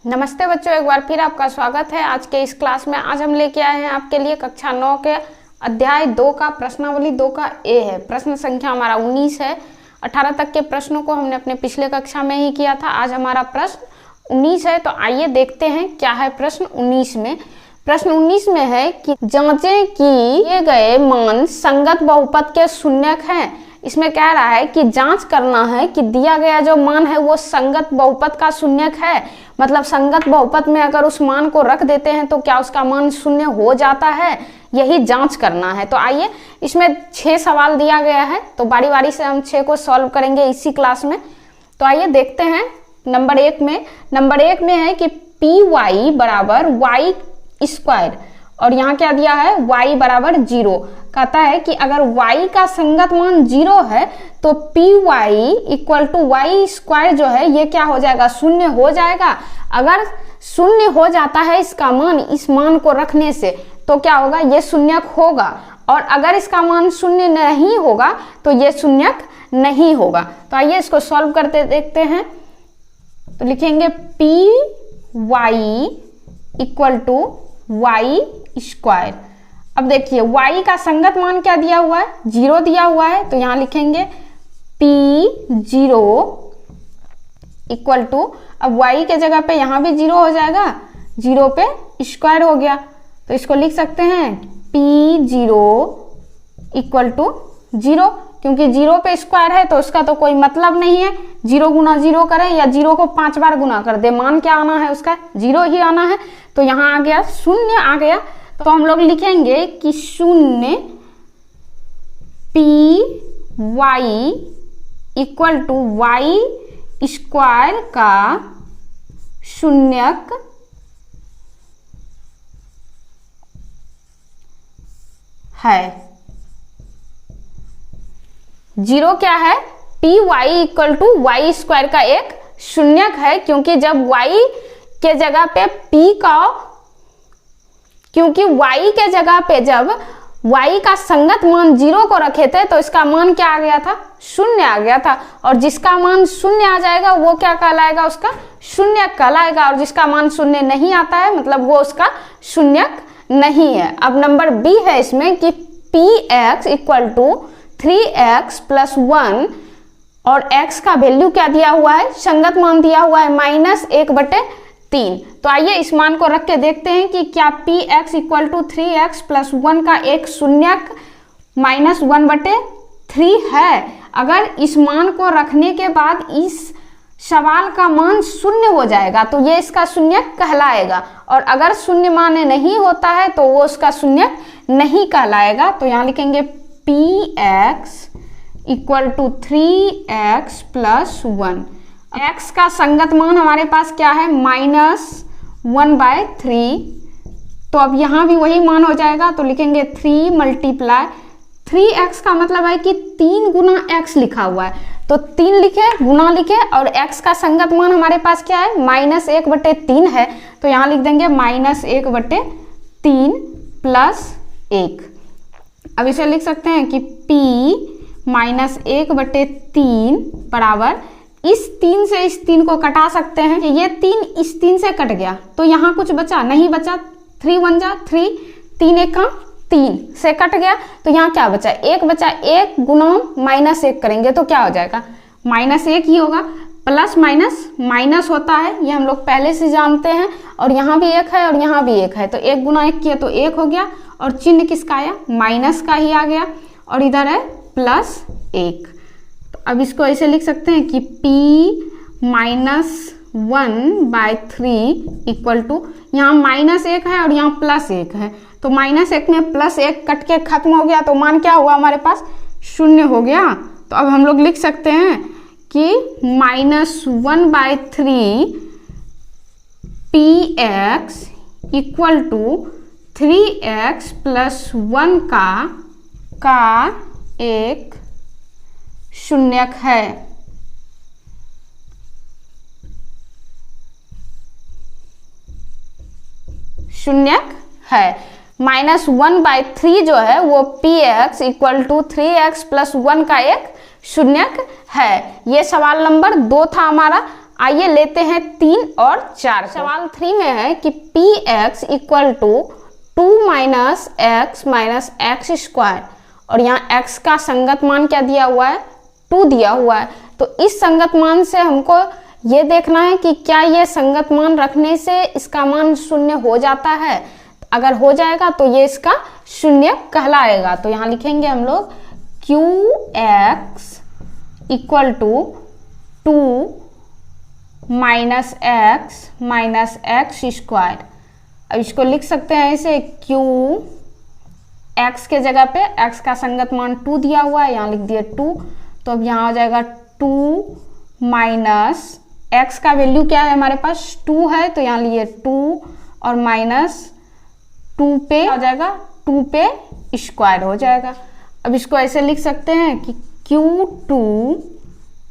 नमस्ते बच्चों, एक बार फिर आपका स्वागत है आज के इस क्लास में। आज हम लेके आए हैं आपके लिए कक्षा 9 के अध्याय 2 का प्रश्नावली 2 का ए है। प्रश्न संख्या हमारा 19 है। 18 तक के प्रश्नों को हमने अपने पिछले कक्षा में ही किया था। आज हमारा प्रश्न 19 है, तो आइए देखते हैं क्या है प्रश्न 19 में। प्रश्न 19 में है कि जांचें कि दिए गए मान संगत बहुपद के शून्यक हैं। इसमें कह रहा है कि जांच करना है कि दिया गया जो मान है वो संगत बहुपद का शून्यक है। मतलब संगत बहुपद में अगर उस मान को रख देते हैं तो क्या उसका मान शून्य हो जाता है, यही जांच करना है। तो आइए, इसमें 6 सवाल दिया गया है, तो बारी बारी से हम 6 को सॉल्व करेंगे इसी क्लास में। तो आइए देखते हैं नंबर 1 में है कि पी वाई बराबर वाई स्क्वायर, और यहाँ क्या दिया है y बराबर 0। कहता है कि अगर y का संगत मान 0 है तो p y equal to y square जो है ये क्या हो जाएगा, शून्य हो जाएगा। अगर शून्य हो जाता है इसका मान, इस मान को रखने से, तो क्या होगा, ये शून्यक होगा। और अगर इसका मान शून्य नहीं होगा तो ये शून्यक नहीं होगा। तो आइए इसको सॉल्व करते देखते हैं। तो लिखेंगे p y equal to y square. अब देखिए y का संगत मान क्या दिया हुआ है, 0 दिया हुआ है, तो यहां लिखेंगे P0 इक्वल टू, अब y के जगह पे यहां भी 0 हो जाएगा, 0 पे स्क्वायर हो गया, तो इसको लिख सकते हैं P0 इक्वल टू 0। क्योंकि 0 पे स्क्वायर है तो उसका तो कोई मतलब नहीं है। 0 गुना 0 करें या 0 को 5 बार गुना कर दे, मान क्या आना है उसका, 0 ही आना है। तो यहाँ आ गया शून्य आ गया, तो हम लोग लिखेंगे कि शून्य p y equal to y square का शून्यक है। 0 क्या है, p y equal to y square का एक शून्यक है। क्योंकि जब y के जगह पे p का, क्योंकि y के जगह पे जब y का संगत मान 0 को रखे थे तो इसका मान क्या आ गया था, शून्य आ गया था। और जिसका मान शून्य आ जाएगा वो क्या कहलाएगा, उसका शून्यक कहलाएगा। और जिसका मान शून्य नहीं आता है मतलब वो उसका शून्यक नहीं है। अब नंबर बी है इसमें कि px equal to 3x plus 1, और x का वैल्यू क्या दिया हुआ है, संगत मान दिया हुआ है -1/3। तो आइए इस मान को रख के देखते हैं कि क्या px equal to 3x plus 1 का एक शून्यक -1/3 है। अगर इस मान को रखने के बाद इस सवाल का मान शून्य हो जाएगा तो ये इसका शून्यक कहलाएगा। और अगर शून्य मान नहीं होता है तो वो उसका शून्यक नहीं कहलाएगा। तो यहाँ लिखेंगे px equal to 3x plus 1। x का संगत मान हमारे पास क्या है, -1/3। तो अब यहाँ भी वही मान हो जाएगा, तो लिखेंगे 3 मल्टीप्लाई 3x का मतलब है कि 3 गुना x लिखा हुआ है, तो 3 लिखे गुना लिखे, और x का संगत मान हमारे पास क्या है, -1/3 है। तो यहाँ लिख देंगे -1/3 प्लस 1। अब इसे लिख सकते हैं कि p -1/3 बराबर, इस 3 से इस 3 को कटा सकते हैं। ये 3 इस 3 से कट गया तो यहाँ कुछ बचा नहीं, बचा 3 1 जा 3, 3 1 का 3 से कट गया, तो यहाँ क्या बचा, 1 बचा। 1 गुना -1 करेंगे तो क्या हो जाएगा, -1 ही होगा। प्लस माइनस माइनस होता है, ये हम लोग पहले से जानते हैं। और यहाँ भी 1 है और यहाँ भी 1 है, तो 1 गुना 1 किया तो 1 हो गया, और चिन्ह किसका आया, माइनस का ही आ गया, और इधर है +1। तो अब इसको ऐसे लिख सकते हैं कि p -1/3 इक्वल टू, यहाँ -1 है और यहाँ +1 है, तो -1 में +1 कट के खत्म हो गया, तो मान क्या हुआ हमारे पास, शून्य हो गया। तो अब हम लोग लिख सकते हैं कि -1/3 px equal to 3x plus 1 का एक शून्यक है। शून्यक है। -1/3 जो है वो px equal to 3x plus 1 का एक शून्यक है। ये सवाल नंबर 2 था हमारा। आइए लेते हैं 3 और 4। सवाल 3 में है कि px equal to 2 minus x minus x square, और यहाँ x का संगत मान क्या दिया हुआ है, 2 दिया हुआ है। तो इस संगत मान से हमको ये देखना है कि क्या ये संगत मान रखने से इसका मान शून्य हो जाता है। अगर हो जाएगा तो ये इसका शून्य कहलाएगा। तो यहाँ लिखेंगे हम लोग qx equal to 2 minus x square. अब इसको लिख सकते हैं ऐसे, q x के जगह पे x का संगत मान 2 दिया हुआ है, यहाँ लिख दिए 2। तो अब यहाँ हो जाएगा 2 माइनस x का वैल्यू क्या है हमारे पास, 2 है, तो यहाँ लिए 2 और माइनस 2 पे हो जाएगा, 2 पे स्क्वायर हो जाएगा। अब इसको ऐसे लिख सकते हैं कि q2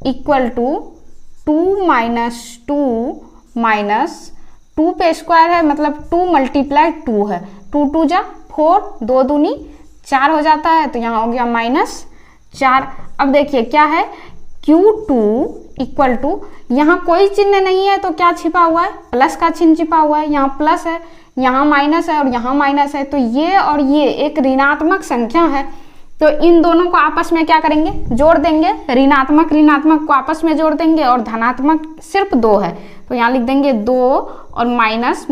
इक्वल टू 2 माइनस 2 पे स्क्वायर है, मतलब 2 मल्टीप्लाई 2 है, 2 2 जा 4, 2 दूनी 4 हो जाता है, तो यहाँ हो गया -4। अब देखिए क्या है, q2 इक्वल टू, यहाँ कोई चिन्ह नहीं है तो क्या छिपा हुआ है, प्लस का चिन्ह छिपा हुआ है, यहाँ प्लस है, यहाँ माइनस है और यहाँ माइनस है, तो ये और ये एक ऋणात्मक संख्या है। तो इन दोनों को आपस में क्या करेंगे, जोड़ देंगे, ऋणात्मक को आपस में जोड़ देंगे, और धनात्मक सिर्फ 2 है, तो यहाँ लिख देंगे 2 और माइनस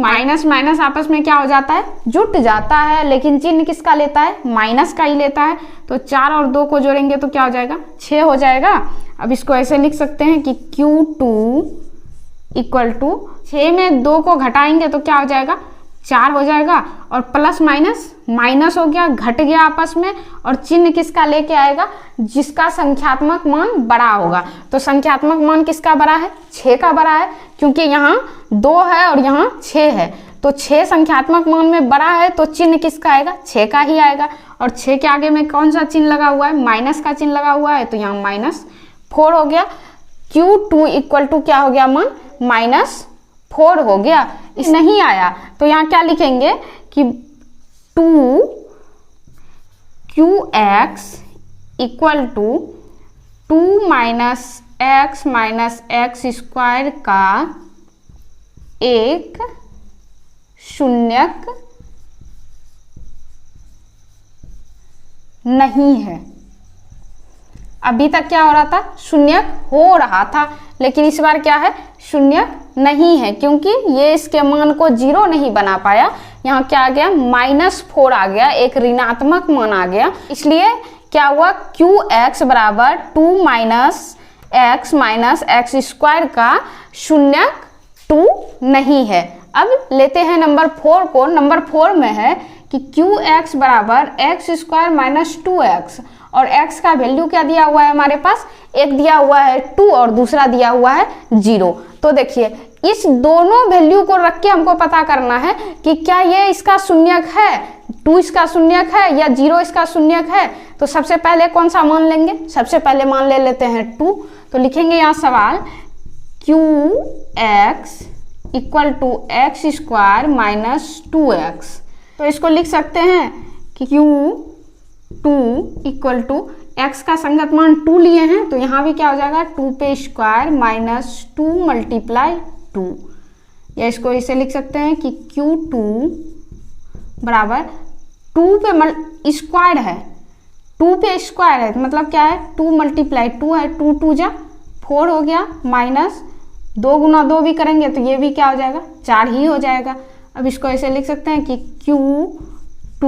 आपस में क्या हो जाता है, जुट जाता है, लेकिन चिन्ह किसका लेता है, माइनस का ही लेता है। तो 4 और 2 को जोड़ेंगे तो क्या हो जाएगा, 6 हो जाएगा। अब इसको ऐसे लिख सकते हैं कि q2 इक्वल टू 6 में 2 को घटाएंगे तो क्या हो जाएगा, 4 हो जाएगा, और प्लस माइनस हो गया, घट गया आपस में, और चिन्ह किसका लेके आएगा, जिसका संख्यात्मक मान बड़ा होगा। तो संख्यात्मक मान किसका बड़ा है, 6 का बड़ा है, क्योंकि यहाँ 2 है और यहाँ 6 है, तो 6 संख्यात्मक मान में बड़ा है, तो चिन्ह किसका आएगा, 6 का ही आएगा। और 6 के आगे में कौन सा चिन्ह लगा हुआ है, माइनस का चिन्ह लगा हुआ है, तो यहाँ -4 हो गया। q2 इक्वल टू क्या हो गया मान, -4 हो गया। इस नहीं आया तो यहाँ क्या लिखेंगे कि 2qx equal to 2 minus x square का एक शून्यक नहीं है। अभी तक क्या हो रहा था, शून्यक हो रहा था, लेकिन इस बार क्या है, शून्यक नहीं है, क्योंकि ये इसके मान को 0 नहीं बना पाया। यहाँ क्या आ गया, -4 आ गया, एक ऋणात्मक मान आ गया, इसलिए क्या हुआ, qx बराबर 2 माइनस एक्स स्क्वायर का शून्यक 2 नहीं है। अब लेते हैं नंबर 4 को। नंबर 4 में है कि qx बराबर एक्स स्क्वायर माइनस 2x, और x का वैल्यू क्या दिया हुआ है हमारे पास, एक दिया हुआ है 2 और दूसरा दिया हुआ है 0। तो देखिए इस दोनों वैल्यू को रख के हमको पता करना है कि क्या ये इसका शून्यक है, 2 इसका शून्यक है या 0 इसका शून्यक है। तो सबसे पहले कौन सा मान लेंगे, सबसे पहले मान ले लेते हैं 2। तो लिखेंगे यहाँ सवाल qx equal to x square minus 2x। तो इसको लिख सकते हैं कि q2 इक्वल टू x का संगत मान 2 लिए हैं, तो यहाँ भी क्या हो जाएगा, 2 पे स्क्वायर माइनस 2 मल्टीप्लाई 2, या इसको इसे लिख सकते हैं कि q2 बराबर 2 पे स्क्वायर है, 2 पे स्क्वायर है, मतलब क्या है, 2 मल्टीप्लाई 2 है, 2 2 जा 4 हो गया, माइनस 2 गुना 2 भी करेंगे तो ये भी क्या हो जाएगा, 4 ही हो जाएगा। अब इसको ऐसे लिख सकते हैं कि q2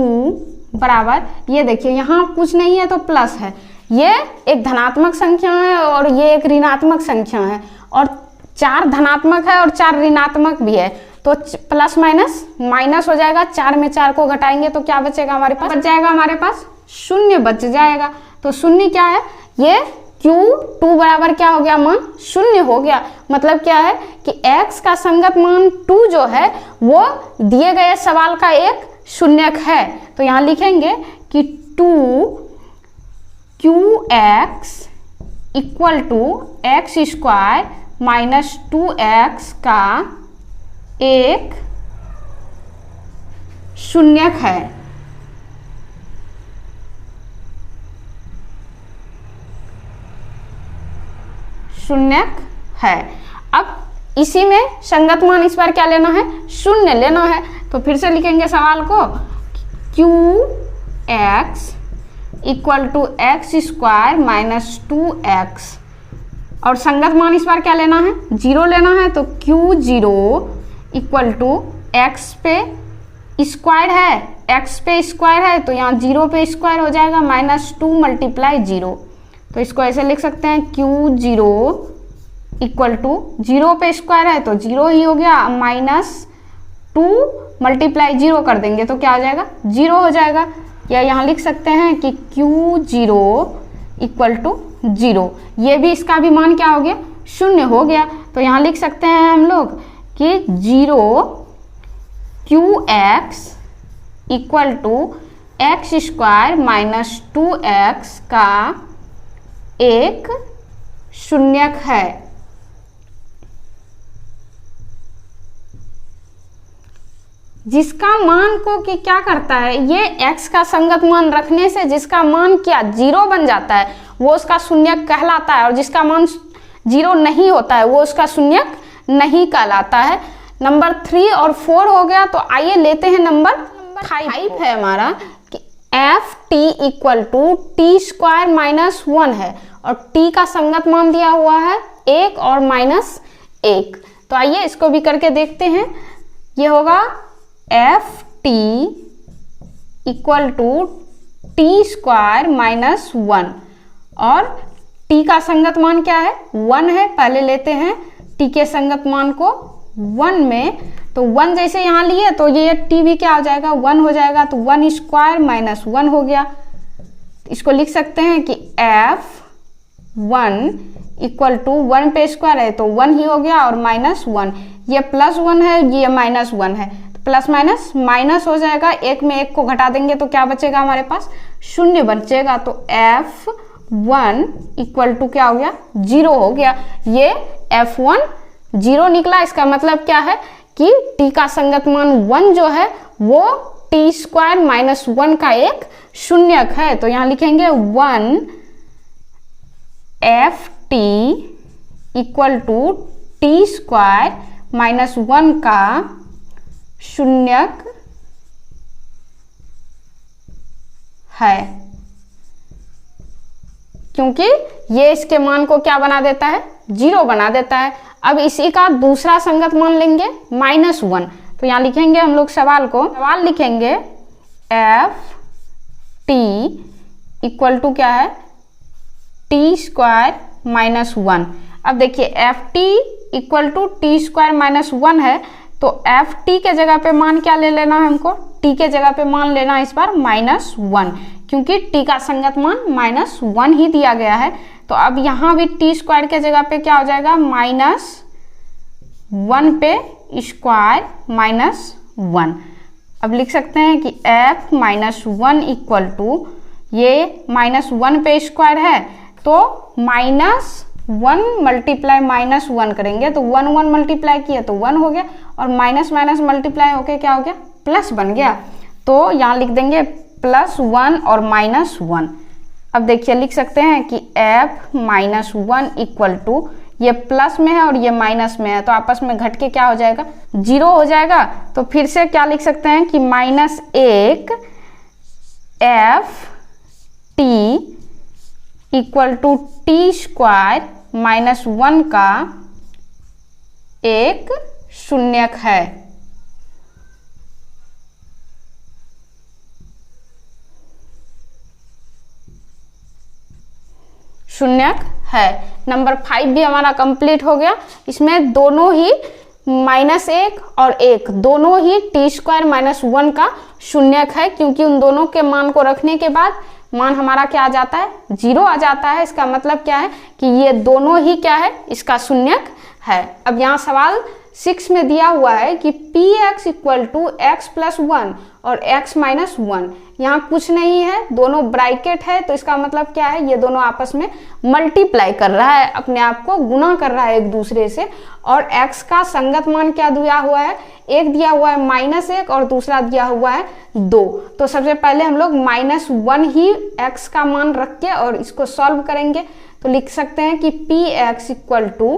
बराबर, ये देखिए यहाँ कुछ नहीं है तो प्लस है, ये एक धनात्मक संख्या है और ये एक ऋणात्मक संख्या है, और 4 धनात्मक है और 4 ऋणात्मक भी है, तो प्लस माइनस हो जाएगा। 4 में 4 को घटाएंगे तो क्या बचेगा हमारे पास, बच जाएगा हमारे पास 0 बच जाएगा। तो 0 क्या है, ये q2 बराबर क्या हो गया, मान 0 हो गया। मतलब क्या है कि x का संगत मान 2 जो है वो दिए गए सवाल का एक शून्यक है। तो यहाँ लिखेंगे कि 2qx equal to x square minus 2x का एक शून्यक है। शून्यक है। अब इसी में संगत मान इस बार क्या लेना है, शून्य लेना है। तो फिर से लिखेंगे सवाल को, qx equal to x square minus 2x, और संगत मान इस बार क्या लेना है, 0 लेना है। तो q0 इक्वल टू एक्स पे स्क्वायर है, x पे स्क्वायर है तो यहाँ 0 पे स्क्वायर हो जाएगा, माइनस 2 मल्टीप्लाई 0। तो इसको ऐसे लिख सकते हैं, q0 इक्वल टू 0 पे स्क्वायर है तो 0 ही हो गया, माइनस 2 मल्टीप्लाई 0 कर देंगे तो क्या हो जाएगा, 0 हो जाएगा। या यहाँ लिख सकते हैं कि q0 इक्वल टू 0, ये भी इसका भी मान क्या हो गया, शून्य हो गया। तो यहाँ लिख सकते हैं हम लोग कि 0 qx equal to x square minus 2x का एक शून्यक है। जिसका मान को कि क्या करता है, ये x का संगत मान रखने से जिसका मान क्या 0 बन जाता है वो उसका शून्यक कहलाता है, और जिसका मान 0 नहीं होता है वो उसका शून्यक नहीं कहलाता है। नंबर 3 और 4 हो गया। तो आइए लेते हैं नंबर 5 है हमारा कि f t equal to t square minus 1 है, और t का संगत मान दिया हुआ है 1 और माइनस 1। तो आइए इसको भी करके देखते हैं। ये होगा f t equal to t square minus 1, और t का संगत मान क्या है, 1 है। पहले लेते हैं t के संगत मान को 1 में, तो 1 जैसे यहाँ लिए तो ये t भी क्या हो जाएगा, 1 हो जाएगा। तो 1 स्क्वायर माइनस 1 हो गया। इसको लिख सकते हैं कि f1 इक्वल टू 1 पे स्क्वायर है तो 1 ही हो गया, और माइनस 1, ये प्लस 1 है, ये माइनस 1 है, तो प्लस माइनस माइनस हो जाएगा। एक में एक को घटा देंगे तो क्या बचेगा हमारे पास, शून्य बचेगा। तो f1 इक्वल टू क्या हो गया, 0 हो गया। ये f1 0 निकला। इसका मतलब क्या है कि t का संगत मान 1 जो है वो टी स्क्वायर माइनस 1 का एक शून्यक है। तो यहाँ लिखेंगे 1 f t equal to t square minus 1 का शून्यक है, क्योंकि ये इसके मान को क्या बना देता है, 0 बना देता है। अब इसी का दूसरा संगत मान लेंगे माइनस 1। तो यहाँ लिखेंगे हम लोग सवाल लिखेंगे एफ टी इक्वल टू क्या है, टी स्क्वायर माइनस 1। अब देखिए f t equal to t square minus 1 है, तो एफ टी के जगह पे मान क्या ले लेना है हमको, टी के जगह पे मान लेना है इस बार माइनस 1, क्योंकि टी का संगत मान माइनस 1 ही दिया गया है। तो अब यहाँ भी टी स्क्वायर के जगह पे क्या हो जाएगा, माइनस 1 पे स्क्वायर माइनस 1। अब लिख सकते हैं कि f माइनस 1 इक्वल टू, ये माइनस 1 पे स्क्वायर है तो माइनस 1 मल्टीप्लाई माइनस 1 करेंगे तो 1 1 मल्टीप्लाई किया तो 1 हो गया, और माइनस माइनस मल्टीप्लाई होके क्या हो गया, प्लस बन गया। तो यहाँ लिख देंगे प्लस 1 और माइनस 1। अब देखिए लिख सकते हैं कि f माइनस 1 इक्वल टू, ये प्लस में है और ये माइनस में है तो आपस में घट के क्या हो जाएगा, 0 हो जाएगा। तो फिर से क्या लिख सकते हैं कि minus 1 f t equal to t square minus 1 का एक शून्यक है। शून्यक है। नंबर 5 भी हमारा कंप्लीट हो गया। इसमें दोनों ही माइनस 1 और 1 दोनों ही टी स्क्वायर माइनस 1 का शून्यक है, क्योंकि उन दोनों के मान को रखने के बाद मान हमारा क्या आ जाता है, 0 आ जाता है। इसका मतलब क्या है कि ये दोनों ही क्या है, इसका शून्यक है। अब यहाँ सवाल 6 में दिया हुआ है कि p x equal to x plus 1 और x माइनस 1। यहाँ कुछ नहीं है, दोनों ब्रैकेट है, तो इसका मतलब क्या है, ये दोनों आपस में मल्टीप्लाई कर रहा है, अपने आप को गुना कर रहा है एक दूसरे से। और x का संगत मान क्या दिया हुआ है, एक दिया हुआ है माइनस 1 और दूसरा दिया हुआ है 2। तो सबसे पहले हम लोग माइनस 1 ही x का मान रख के और इसको सॉल्व करेंगे। तो लिख सकते हैं कि p x equal to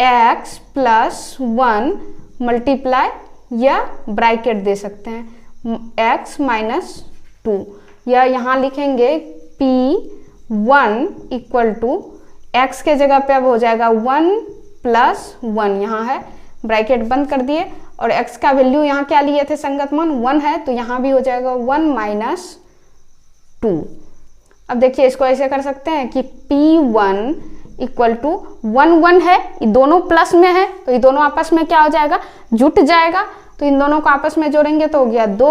x plus 1 multiply या ब्रैकेट दे सकते हैं x माइनस 2, या यहाँ लिखेंगे P1 इक्वल टू x के जगह पे अब हो जाएगा 1 प्लस 1, यहाँ है ब्रैकेट बंद कर दिए, और x का वैल्यू यहाँ क्या लिए थे संगत मान 1 है, तो यहाँ भी हो जाएगा 1 माइनस 2। अब देखिए इसको ऐसे कर सकते हैं कि P1 इक्वल टू 1 1 है, ये दोनों प्लस में है तो ये दोनों आपस में क्या हो जाएगा, जुट जाएगा, तो इन दोनों को आपस में जोड़ेंगे तो हो गया 2,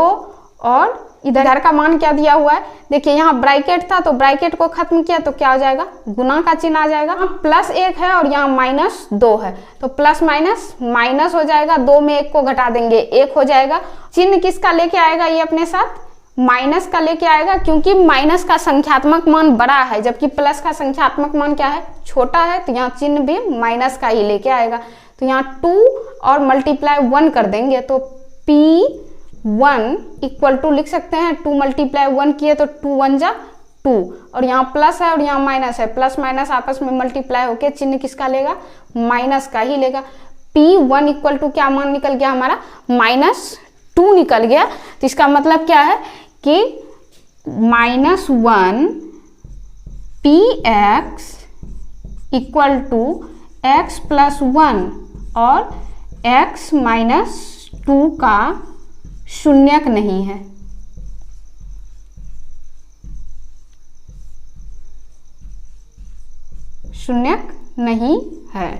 और इधर का मान क्या दिया हुआ है, देखिए यहाँ ब्रैकेट था तो ब्रैकेट को खत्म किया तो क्या हो जाएगा, गुना का चिन्ह आ जाएगा, प्लस 1 है और यहाँ माइनस 2 है, तो प्लस माइनस माइनस हो जाएगा, 2 में 1 को घटा देंगे 1 हो जाएगा। चिन्ह किसका लेके आएगा, ये अपने साथ माइनस का लेके आएगा, क्योंकि माइनस का संख्यात्मक मान बड़ा है जबकि प्लस का संख्यात्मक मान क्या है, छोटा है, तो यहाँ चिन्ह भी माइनस का ही लेके आएगा। तो यहाँ 2 और मल्टीप्लाई 1 कर देंगे तो P1 इक्वल टू लिख सकते हैं 2 मल्टीप्लाई 1 किए तो 2 1 जा 2, और यहाँ प्लस है और यहाँ माइनस है, प्लस माइनस आपस में मल्टीप्लाई होके चिन्ह किसका लेगा, माइनस का ही लेगा। P1 इक्वल टू क्या मान निकल गया हमारा, -2 निकल गया। तो इसका मतलब क्या है कि -1 Px equal to x plus 1 और x माइनस 2 का शून्यक नहीं है। शून्यक नहीं है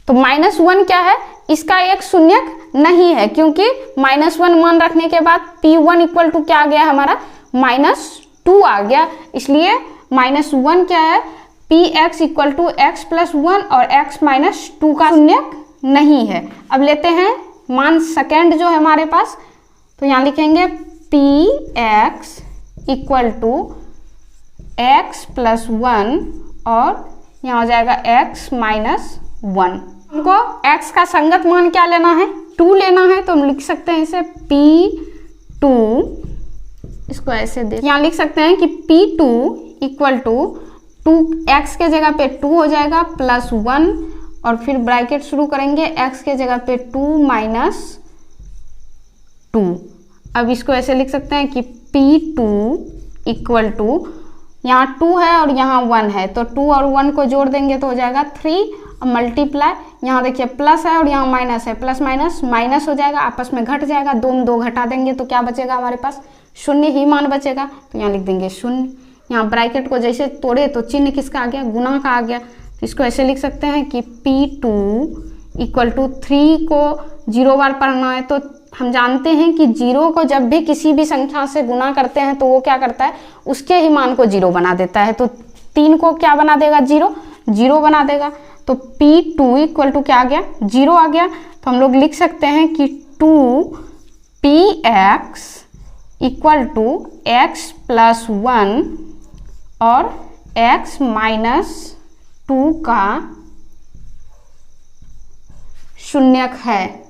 तो -1 क्या है, इसका एक शून्यक नहीं है, क्योंकि -1 मान रखने के बाद P1 इक्वल टू क्या आ गया हमारा, -2 आ गया, इसलिए -1 क्या है, Px equal to x plus 1 और x माइनस 2 का शून्यक नहीं है। अब लेते हैं मान सेकेंड जो है हमारे पास, तो यहाँ लिखेंगे Px equal to x plus 1 और यहाँ हो जाएगा x माइनस 1। हमको x का संगत मान क्या लेना है, 2 लेना है, तो हम लिख सकते हैं इसे P2, इसको ऐसे दे, यहाँ लिख सकते हैं कि P2 इक्वल टू 2x के जगह पे 2 हो जाएगा प्लस 1, और फिर ब्रैकेट शुरू करेंगे x के जगह पे 2 माइनस 2। अब इसको ऐसे लिख सकते हैं कि P2 इक्वल टू, यहाँ 2 है और यहाँ 1 है, तो 2 और 1 को जोड़ देंगे तो हो जाएगा 3, मल्टीप्लाई, यहाँ देखिए प्लस है और यहाँ माइनस है, प्लस माइनस माइनस हो जाएगा, आपस में घट जाएगा, 2 में 2 घटा देंगे तो क्या बचेगा हमारे पास, शून्य ही मान बचेगा, तो यहाँ लिख देंगे 0। यहाँ ब्रैकेट को जैसे तोड़े तो चिन्ह किसका आ गया, गुना का आ गया, तो इसको ऐसे लिख सकते हैं कि P2 इक्वल टू 3 को 0 बार पढ़ना है, तो हम जानते हैं कि 0 को जब भी किसी भी संख्या से गुना करते हैं तो वो क्या करता है, उसके ही मान को 0 बना देता है, तो 3 को क्या बना देगा, 0 बना देगा, तो P2 इक्वल टू क्या आ गया, 0 आ गया। तो हम लोग लिख सकते हैं कि 2Px equal to x plus 1 और x माइनस 2 का शून्यक है।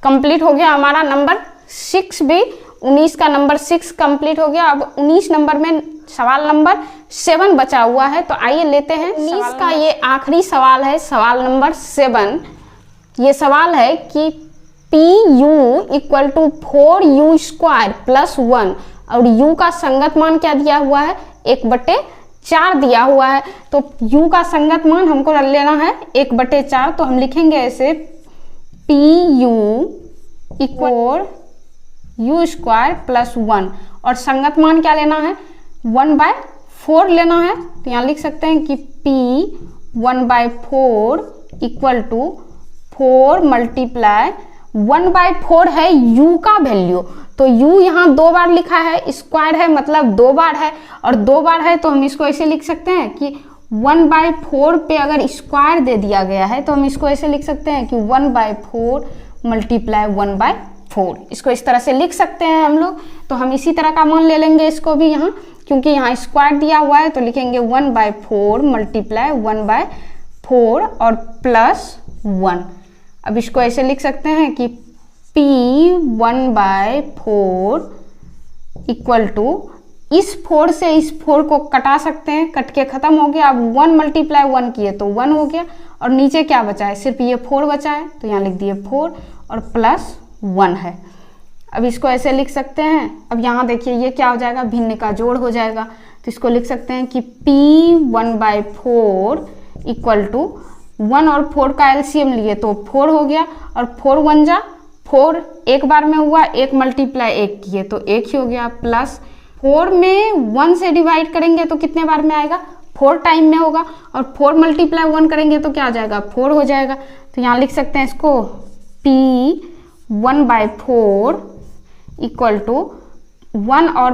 कंप्लीट हो गया हमारा नंबर 6 भी, 19 का नंबर 6 कंप्लीट हो गया। अब 19 नंबर में सवाल नंबर 7 बचा हुआ है, तो आइए लेते हैं 19 का ये आखिरी सवाल है, सवाल नंबर 7। ये सवाल है कि PU equal to 4U square plus 1 और U का संगत मान क्या दिया हुआ है, 1/4 दिया हुआ है। तो U का संगत मान हमको लेना है 1/4, तो हम लिखेंगे ऐसे PU equal U square plus 1 और संगत मान क्या लेना है, 1/4 लेना है। तो यहाँ लिख सकते हैं कि P 1/4 इक्वल टू 4 मल्टीप्लाई 1/4 है U का वैल्यू, तो U यहाँ 2 बार लिखा है, स्क्वायर है मतलब 2 बार है, और 2 बार है तो हम इसको ऐसे लिख सकते हैं कि 1/4 पे अगर स्क्वायर दे दिया गया है तो हम इसको ऐसे लिख सकते हैं कि 1/4 मल्टीप्लाई 1/4, इसको इस तरह से लिख सकते हैं हम लोग। तो हम इसी तरह का मान ले लेंगे इसको भी यहाँ, क्योंकि यहाँ स्क्वायर दिया हुआ है, तो लिखेंगे 1/4 मल्टीप्लाई 1/4 और प्लस 1। अब इसको ऐसे लिख सकते हैं कि P 1/4 इक्वल टू, इस 4 से इस 4 को कटा सकते हैं, कट के खत्म हो गया। अब 1 × 1 किए तो 1 हो गया, और नीचे क्या बचा है, सिर्फ ये 4 बचा है, तो यहाँ लिख दिए 4 और प्लस 1 है। अब इसको ऐसे लिख सकते हैं। अब यहाँ देखिए ये क्या हो जाएगा, भिन्न का जोड़ हो जाएगा, तो इसको लिख सकते हैं कि P1/4 इक्वल टू 1 और 4 का एलसीएम लिए तो 4 हो गया, और 4 1 जा 4 एक बार में हुआ, 1 × 1 किए तो 1 ही हो गया, प्लस 4 में 1 से डिवाइड करेंगे तो कितने बार में आएगा, 4 टाइम में होगा, और 4 × 1 करेंगे तो क्या आ जाएगा, 4 हो जाएगा। तो यहाँ लिख सकते हैं इसको P1/4 इक्वल टू 1 और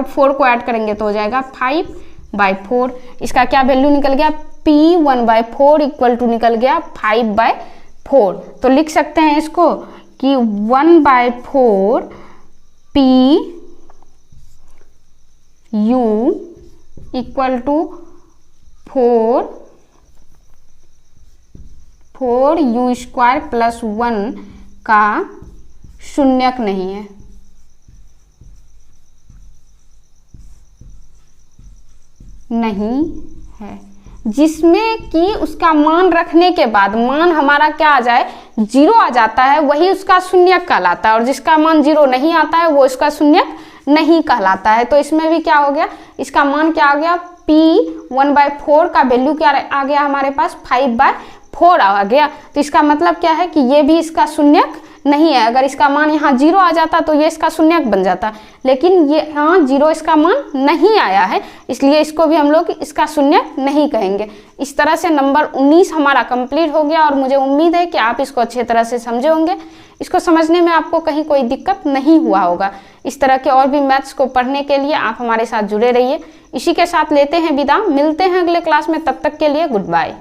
4 को ऐड करेंगे तो हो जाएगा 5/4। इसका क्या वैल्यू निकल गया, P1/4 इक्वल टू निकल गया 5/4। तो लिख सकते हैं इसको कि 1/4 PU equal to 4U² plus 1 का शून्यक नहीं है। नहीं है, जिसमें कि उसका मान रखने के बाद मान हमारा क्या आ जाए, 0 आ जाता है, वही उसका शून्यक कहलाता है, और जिसका मान 0 नहीं आता है वो इसका शून्यक नहीं कहलाता है। तो इसमें भी क्या हो गया, इसका मान क्या आ गया, P1/4 का वैल्यू क्या आ गया हमारे पास, 5/4 आ गया। तो इसका मतलब क्या है कि ये भी इसका शून्यक नहीं है। अगर इसका मान यहाँ 0 आ जाता तो ये इसका शून्यक बन जाता, लेकिन ये यहाँ 0 इसका मान नहीं आया है, इसलिए इसको भी हम लोग इसका शून्यक नहीं कहेंगे। इस तरह से नंबर 19 हमारा कंप्लीट हो गया, और मुझे उम्मीद है कि आप इसको अच्छे तरह से समझे होंगे। इसको समझने में आपको कहीं कोई दिक्कत नहीं हुआ होगा। इस तरह के और भी मैथ्स को पढ़ने के लिए आप हमारे साथ जुड़े रहिए। इसी के साथ लेते हैं विदा, मिलते हैं अगले क्लास में, तब तक के लिए गुड बाय।